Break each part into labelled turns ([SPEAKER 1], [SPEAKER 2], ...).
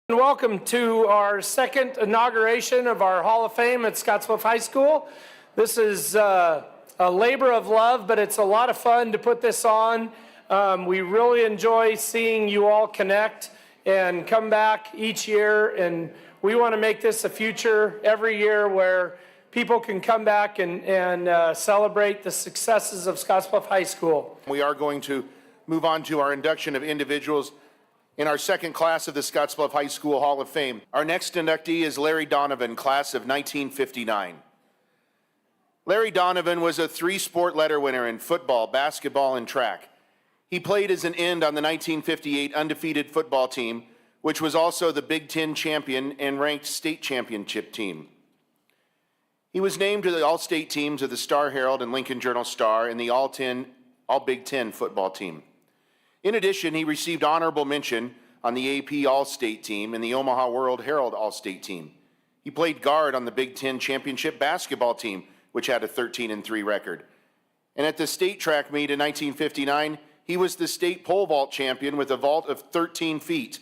[SPEAKER 1] Welcome to our second inauguration of our Hall of Fame at Scottsbluff High School. This is a labor of love, but it's a lot of fun to put this on. We really enjoy seeing you all connect and come back each year, and we want to make this a future every year where people can come back and celebrate the successes of Scottsbluff High School.
[SPEAKER 2] We are going to move on to our induction of individuals in our second class of the Scottsbluff High School Hall of Fame. Our next inductee is Larry Donovan, class of 1959. Larry Donovan was a three-sport letter winner in football, basketball, and track. He played as an end on the 1958 undefeated football team, which was also the Big Ten champion and ranked state championship team. He was named to the All-State teams of the Star-Herald and Lincoln Journal-Star and the All-Big Ten football team. In addition, he received honorable mention on the AP All-State team and the Omaha World-Herald All-State team. He played guard on the Big Ten championship basketball team, which had a 13-3 record. And at the state track meet in 1959, he was the state pole vault champion with a vault of 13 feet.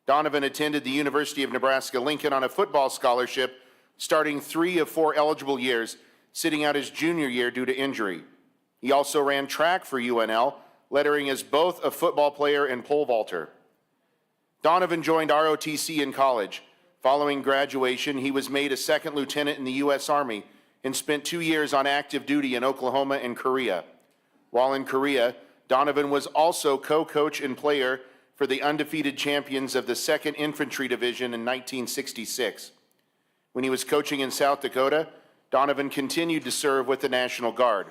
[SPEAKER 2] Donovan attended the University of Nebraska-Lincoln on a football scholarship, starting 3 of 4 eligible years, sitting out his junior year due to injury. He also ran track for UNL, lettering as both a football player and pole vaulter. Donovan joined ROTC in college. Following graduation, he was made a second lieutenant in the U.S. Army and spent 2 years on active duty in Oklahoma and Korea. While in Korea, Donovan was also co-coach and player for the undefeated champions of the 2nd Infantry Division in 1966. When he was coaching in South Dakota, Donovan continued to serve with the National Guard.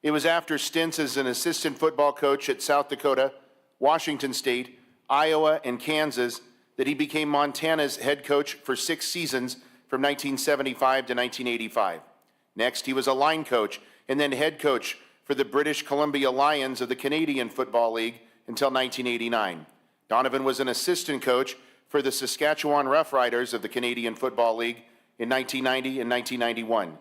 [SPEAKER 2] It was after stints as an assistant football coach at South Dakota, Washington State, Iowa, and Kansas that he became Montana's head coach for 6 seasons from 1975 to 1985. Next, he was a line coach and then head coach for the British Columbia Lions of the Canadian Football League until 1989. Donovan was an assistant coach for the Saskatchewan Roughriders of the Canadian Football League in 1990 and 1991.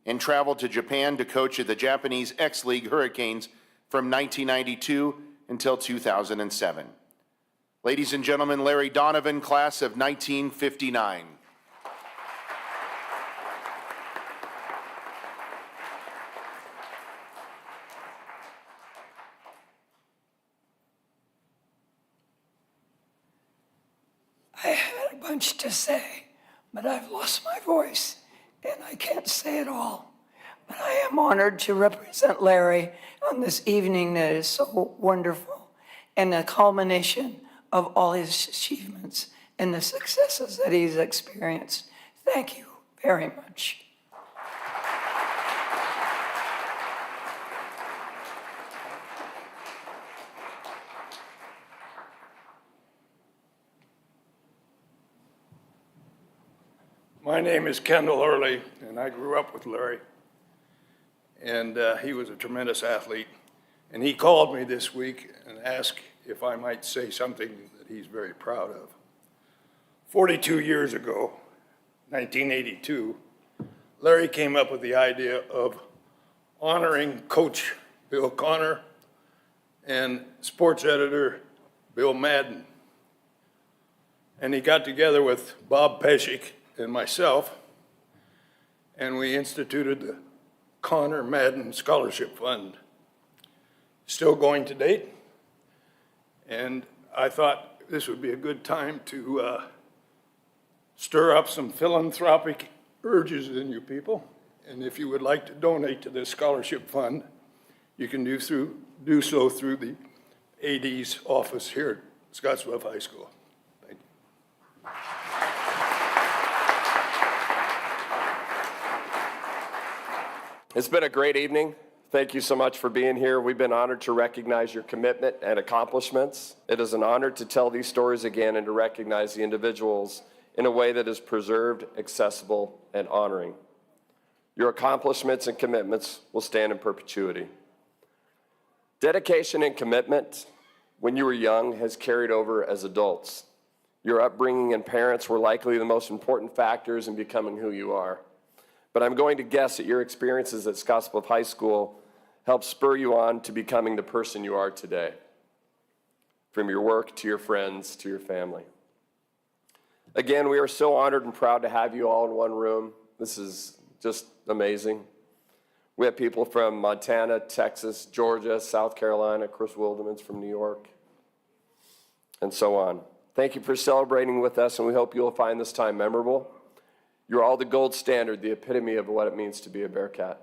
[SPEAKER 2] And traveled to Japan to coach the Japanese X-League Hurricanes from 1992 until 2007. Ladies and gentlemen, Larry Donovan, class of 1959.
[SPEAKER 3] I had a bunch to say, but I've lost my voice. And I can't say it all, but I am honored to represent Larry on this evening that is so wonderful and the culmination of all his achievements and the successes that he's experienced. Thank you very much.
[SPEAKER 4] My name is Kendall Early, and I grew up with Larry. And he was a tremendous athlete. And he called me this week and asked if I might say something that he's very proud of. 42 years ago, 1982, Larry came up with the idea of honoring Coach Bill Connor and sports editor Bill Madden. And he got together with Bob Pescic and myself, and we instituted the Connor Madden Scholarship Fund. Still going to date, and I thought this would be a good time to stir up some philanthropic urges in you people, and if you would like to donate to this scholarship fund, you can do so through the AD's office here at Scottsbluff High School. Thank you.
[SPEAKER 5] It's been a great evening. Thank you so much for being here. We've been honored to recognize your commitment and accomplishments. It is an honor to tell these stories again and to recognize the individuals in a way that is preserved, accessible, and honoring. Your accomplishments and commitments will stand in perpetuity. Dedication and commitment when you were young has carried over as adults. Your upbringing and parents were likely the most important factors in becoming who you are. But I'm going to guess that your experiences at Scottsbluff High School helped spur you on to becoming the person you are today, from your work to your friends to your family. Again, we are so honored and proud to have you all in one room. This is just amazing. We have people from Montana, Texas, Georgia, South Carolina, Chris Wildeman's from New York, and so on. Thank you for celebrating with us, and we hope you'll find this time memorable. You're all the gold standard, the epitome of what it means to be a Bearcat.